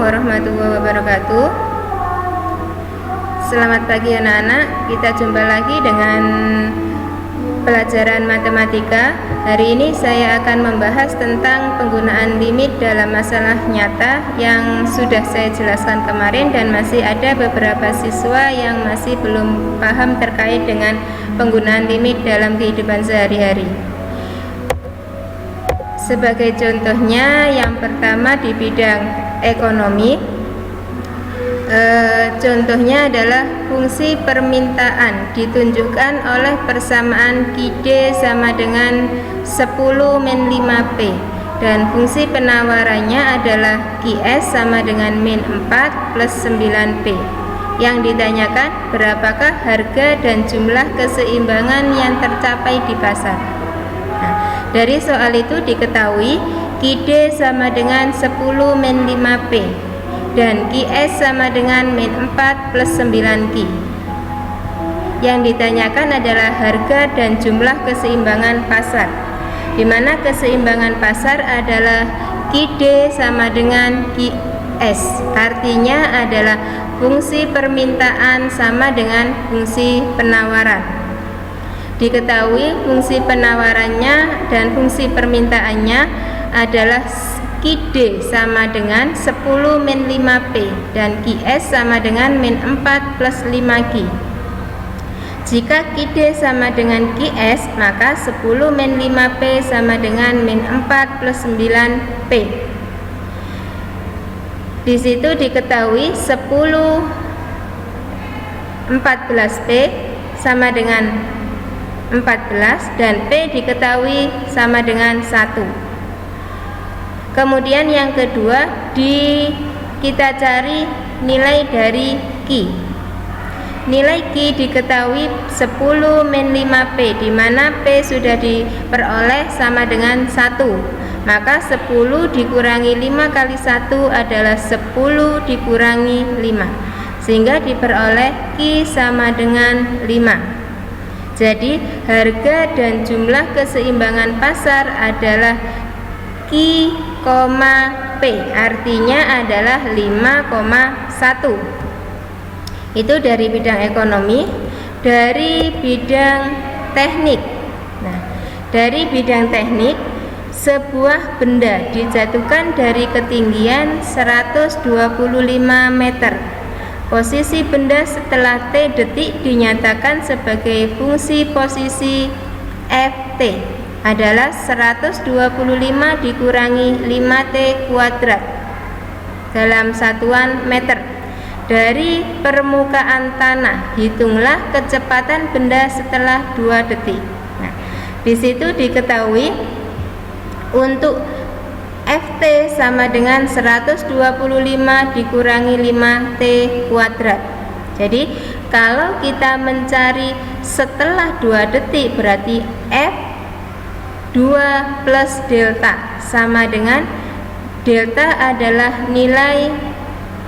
warahmatullahi wabarakatuh. Selamat pagi anak-anak. Kita jumpa lagi dengan pelajaran matematika. Hari ini saya akan membahas tentang penggunaan limit dalam masalah nyata yang sudah saya jelaskan kemarin, dan masih ada beberapa siswa yang masih belum paham terkait dengan penggunaan limit dalam kehidupan sehari-hari. Sebagai contohnya, yang pertama di bidang ekonomi, contohnya adalah fungsi permintaan ditunjukkan oleh persamaan Q/D sama dengan 10-5P, dan fungsi penawarannya adalah Qs sama dengan -4 plus 9P. Yang ditanyakan, berapakah harga dan jumlah keseimbangan yang tercapai di pasar. Dari soal itu diketahui Q/D sama dengan 10-5P dan Qs sama dengan -4 plus 9Q. Yang ditanyakan adalah harga dan jumlah keseimbangan pasar, di mana keseimbangan pasar adalah Q/D sama dengan Qs. Artinya adalah fungsi permintaan sama dengan fungsi penawaran. Diketahui fungsi penawarannya dan fungsi permintaannya adalah Q/D sama dengan 10-5P dan Qs sama dengan -4 plus 5Q. Jika Q/D sama dengan Qs, maka 10-5P sama dengan -4 plus 9P. Di situ diketahui 10-14P sama dengan 14 dan P diketahui sama dengan 1. Kemudian yang kedua, kita cari nilai dari Q. Nilai Q diketahui 10-5P, di mana P sudah diperoleh sama dengan 1. Maka 10 dikurangi 5 kali 1 adalah 10 dikurangi 5, sehingga diperoleh Q sama dengan 5. Jadi harga dan jumlah keseimbangan pasar adalah Q, P, artinya adalah 5,1. Itu dari bidang ekonomi. Dari bidang teknik, dari bidang teknik, sebuah benda dijatuhkan dari ketinggian 125 meter. Posisi benda setelah T detik dinyatakan sebagai fungsi posisi Ft adalah 125 dikurangi 5T kuadrat dalam satuan meter. Dari permukaan tanah, hitunglah kecepatan benda setelah 2 detik. Di situ diketahui untuk Ft sama dengan 125 dikurangi 5T kuadrat. Jadi kalau kita mencari setelah 2 detik, berarti F2 plus delta sama dengan delta adalah nilai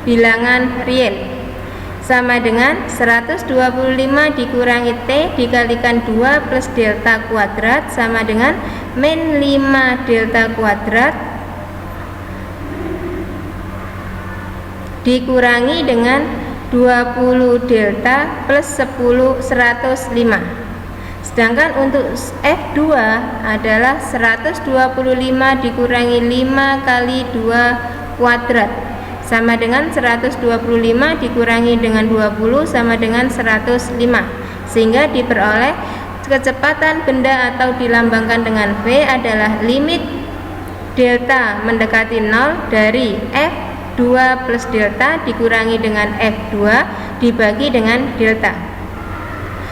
bilangan real, sama dengan 125 dikurangi T dikalikan 2 plus delta kuadrat sama dengan min 5 delta kuadrat dikurangi dengan 20 delta plus 105. Sedangkan untuk F2 adalah 125 dikurangi 5 kali 2 kuadrat sama dengan 125 dikurangi dengan 20 sama dengan 105, sehingga diperoleh kecepatan benda atau dilambangkan dengan V adalah limit delta mendekati 0 dari F2 plus delta dikurangi dengan F2 dibagi dengan delta,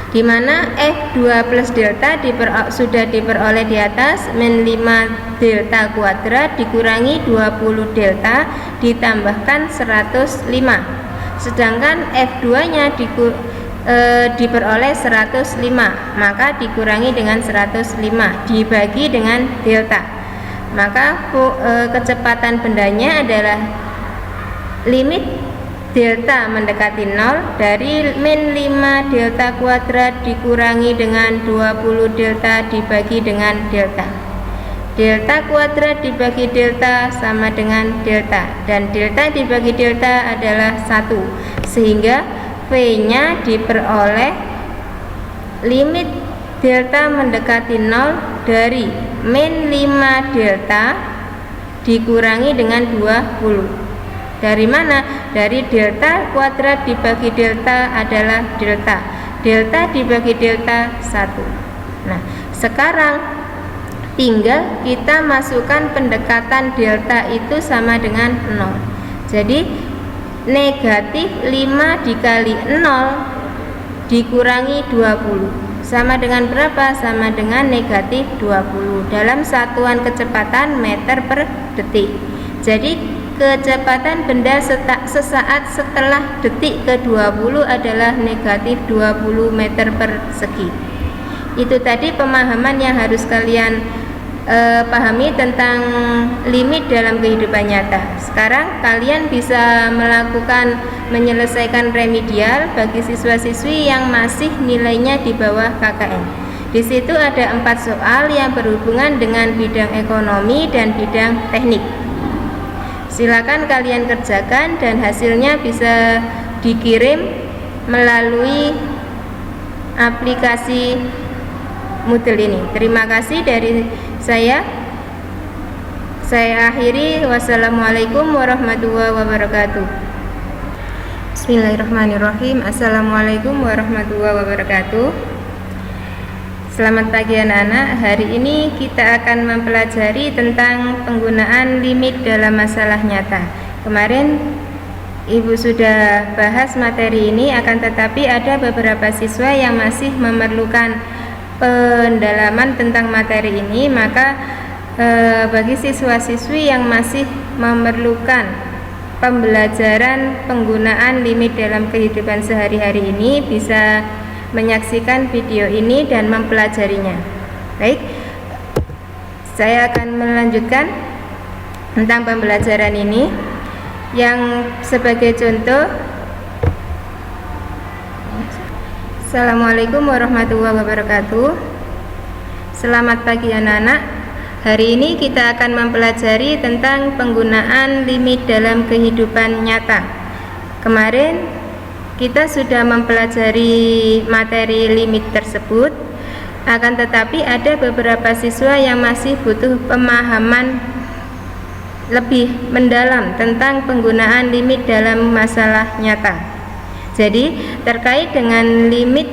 di mana F2 plus delta sudah diperoleh di atas, min 5 delta kuadrat dikurangi 20 delta ditambahkan 105, sedangkan F2 nya diperoleh 105, maka dikurangi dengan 105 dibagi dengan delta, maka kecepatan bendanya adalah limit delta mendekati 0 dari min 5 delta kuadrat dikurangi dengan 20 delta dibagi dengan delta. delta kuadrat dibagi delta sama dengan delta, dan delta dibagi delta adalah 1, sehingga V-nya diperoleh limit delta mendekati 0 dari min 5 delta dikurangi dengan 20. Dari mana? Dari delta kuadrat dibagi delta adalah delta. Delta dibagi delta 1. Nah, sekarang tinggal kita masukkan pendekatan delta itu sama dengan 0. Jadi negatif 5 dikali 0 dikurangi 20 sama dengan berapa? Sama dengan negatif 20 dalam satuan kecepatan meter per detik. Jadi kecepatan benda sesaat setelah detik ke-20 adalah negatif 20 meter persegi. Itu tadi pemahaman yang harus kalian pahami tentang limit dalam kehidupan nyata. Sekarang kalian bisa menyelesaikan remedial bagi siswa-siswi yang masih nilainya di bawah KKN. Di situ ada 4 soal yang berhubungan dengan bidang ekonomi dan bidang teknik. Silakan kalian kerjakan dan hasilnya bisa dikirim melalui aplikasi Moodle ini. Terima kasih dari saya akhiri. Wassalamualaikum warahmatullahi wabarakatuh. Bismillahirrahmanirrahim. Assalamualaikum warahmatullahi wabarakatuh. Selamat pagi anak-anak. Hari ini kita akan mempelajari tentang penggunaan limit dalam masalah nyata. Kemarin Ibu sudah bahas materi ini, akan tetapi ada beberapa siswa yang masih memerlukan pendalaman tentang materi ini. Maka bagi siswa-siswi yang masih memerlukan pembelajaran penggunaan limit dalam kehidupan sehari-hari ini bisa menyaksikan video ini dan mempelajarinya. Baik, saya akan melanjutkan tentang pembelajaran ini. Yang sebagai contoh, Assalamualaikum warahmatullahi wabarakatuh. Selamat pagi anak-anak. Hari ini kita akan mempelajari tentang penggunaan limit dalam kehidupan nyata. Kemarin kita sudah mempelajari materi limit tersebut, akan tetapi ada beberapa siswa yang masih butuh pemahaman lebih mendalam tentang penggunaan limit dalam masalah nyata. Jadi terkait dengan limit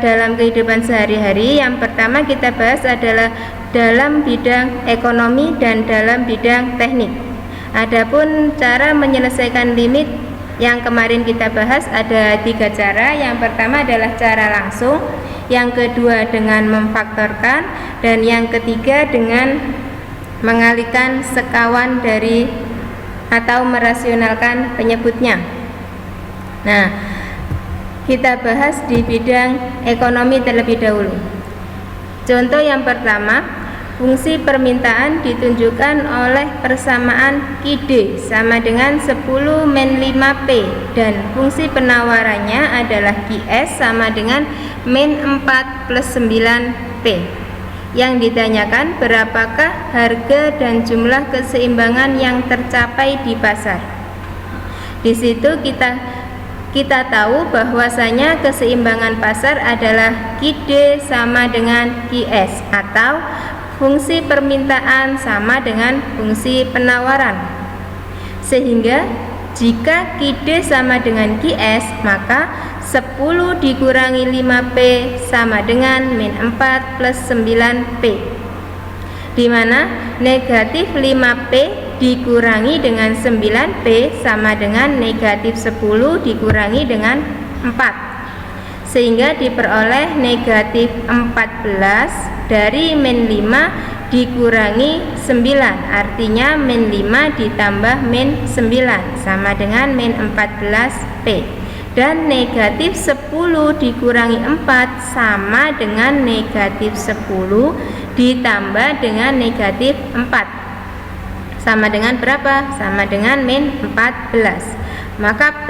dalam kehidupan sehari-hari, yang pertama kita bahas adalah dalam bidang ekonomi dan dalam bidang teknik. Adapun cara menyelesaikan limit yang kemarin kita bahas ada 3 cara. Yang pertama adalah cara langsung, yang kedua dengan memfaktorkan, dan yang ketiga dengan mengalihkan sekawan dari atau merasionalkan penyebutnya. Nah, kita bahas di bidang ekonomi terlebih dahulu. Contoh yang pertama, fungsi permintaan ditunjukkan oleh persamaan QD sama dengan 10 min 5P, dan fungsi penawarannya adalah QS sama dengan min 4 plus 9P. Yang ditanyakan berapakah harga dan jumlah keseimbangan yang tercapai di pasar. Di situ kita tahu bahwasanya keseimbangan pasar adalah QD sama dengan QS, atau fungsi permintaan sama dengan fungsi penawaran. Sehingga jika QD sama dengan QS, maka 10 dikurangi 5P sama dengan min 4 plus 9P, di mana negatif 5P dikurangi dengan 9P sama dengan negatif 10 dikurangi dengan 4, sehingga diperoleh negatif 14 dari min 5 dikurangi 9, artinya min 5 ditambah min 9 sama dengan min 14P, dan negatif 10 dikurangi 4 sama dengan negatif 10 ditambah dengan negatif 4, sama dengan berapa? Sama dengan min 14. Maka P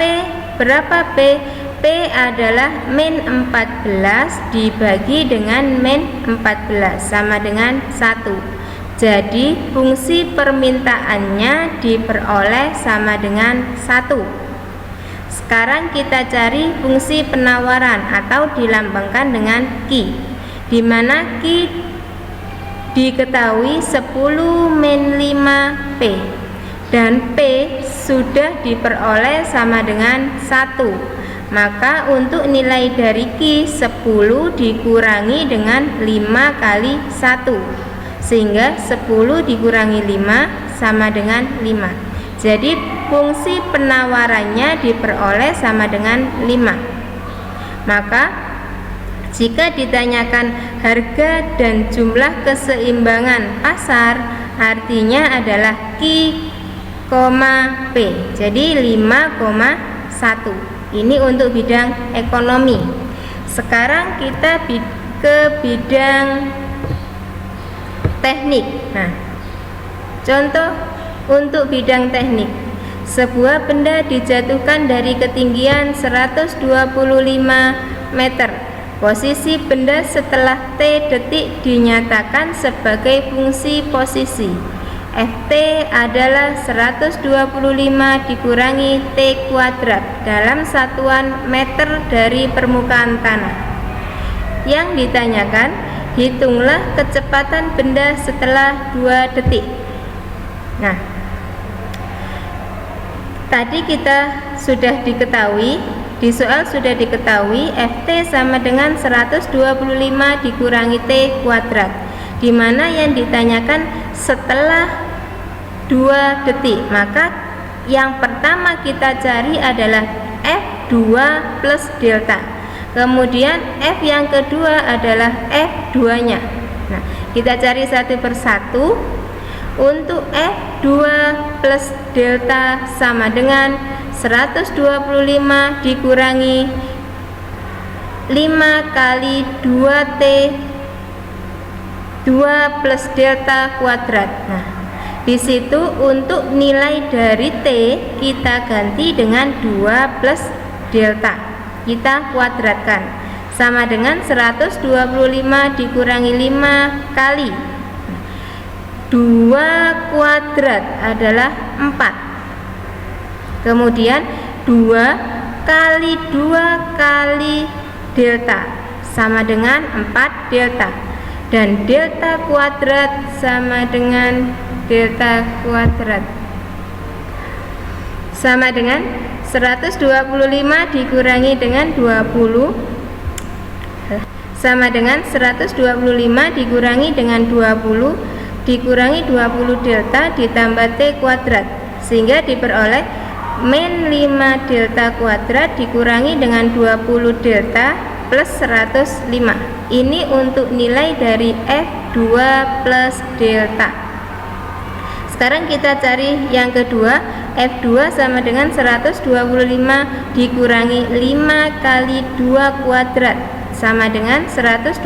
berapa? P P adalah min 14 dibagi dengan min 14 sama dengan 1. Jadi fungsi permintaannya diperoleh sama dengan 1. Sekarang kita cari fungsi penawaran atau dilambangkan dengan Q, di mana Q diketahui 10 min 5 P dan P sudah diperoleh sama dengan 1. Maka untuk nilai dari Q 10 dikurangi dengan 5 kali 1, sehingga 10 dikurangi 5 sama dengan 5. Jadi fungsi penawarannya diperoleh sama dengan 5. Maka jika ditanyakan harga dan jumlah keseimbangan pasar, artinya adalah Q, P. Jadi 5,1. Ini untuk bidang ekonomi. Sekarang kita ke bidang teknik. Nah, contoh untuk bidang teknik. Sebuah benda dijatuhkan dari ketinggian 125 meter. Posisi benda setelah T detik dinyatakan sebagai fungsi posisi. Ft adalah 125 dikurangi T kuadrat dalam satuan meter dari permukaan tanah. Yang ditanyakan, hitunglah kecepatan benda setelah 2 detik. Nah, tadi kita sudah diketahui, di soal sudah diketahui Ft sama dengan 125 dikurangi T kuadrat, di mana yang ditanyakan setelah 2 detik. Maka yang pertama kita cari adalah F2 plus delta. Kemudian F yang kedua adalah F2 nya. Nah, kita cari satu persatu. Untuk F2 plus delta sama dengan 125 dikurangi 5 kali 2T 2 plus delta kuadrat. Nah, di situ untuk nilai dari T kita ganti dengan 2 plus delta, kita kuadratkan sama dengan 125 dikurangi 5 kali 2 kuadrat adalah 4. Kemudian 2 kali 2 kali delta sama dengan 4 delta. Dan delta kuadrat sama dengan delta kuadrat sama dengan 125 dikurangi dengan 20 sama dengan 125 dikurangi dengan 20 dikurangi 20 delta ditambah T kuadrat, sehingga diperoleh min 5 delta kuadrat dikurangi dengan 20 delta plus 105. Ini untuk nilai dari F2 plus delta. Sekarang kita cari yang kedua. F2 sama dengan 125 dikurangi 5 kali 2 kuadrat sama dengan 125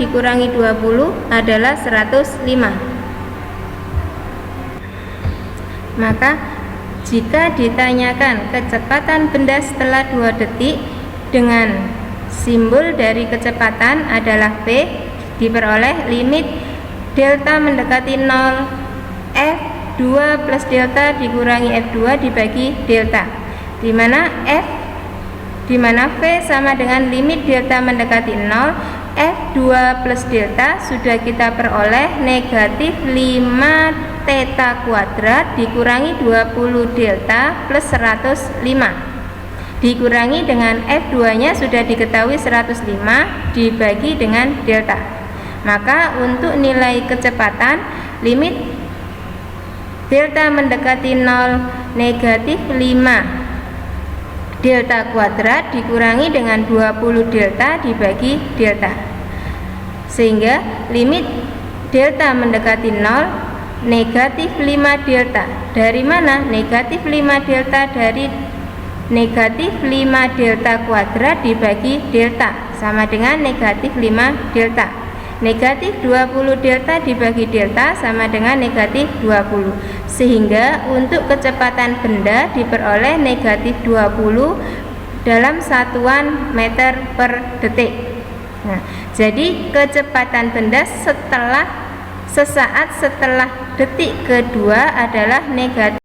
dikurangi 20 adalah 105. Maka jika ditanyakan kecepatan benda setelah 2 detik dengan simbol dari kecepatan adalah P, diperoleh limit delta mendekati 0 F2 plus delta dikurangi F2 dibagi delta, di mana V sama dengan limit delta mendekati 0 F2 plus delta sudah kita peroleh negatif 5 theta kuadrat dikurangi 20 delta plus 105 dikurangi dengan F2 nya sudah diketahui 105 dibagi dengan delta. Maka untuk nilai kecepatan limit delta mendekati 0 negatif 5 delta kuadrat dikurangi dengan 20 delta dibagi delta, sehingga limit delta mendekati 0 negatif 5 delta. Dari mana? Negatif 5 delta dari negatif 5 delta kuadrat dibagi delta sama dengan negatif 5 delta. Negatif 20 delta dibagi delta sama dengan negatif 20, sehingga untuk kecepatan benda diperoleh negatif 20 dalam satuan meter per detik. Nah, jadi kecepatan benda sesaat setelah detik kedua adalah negatif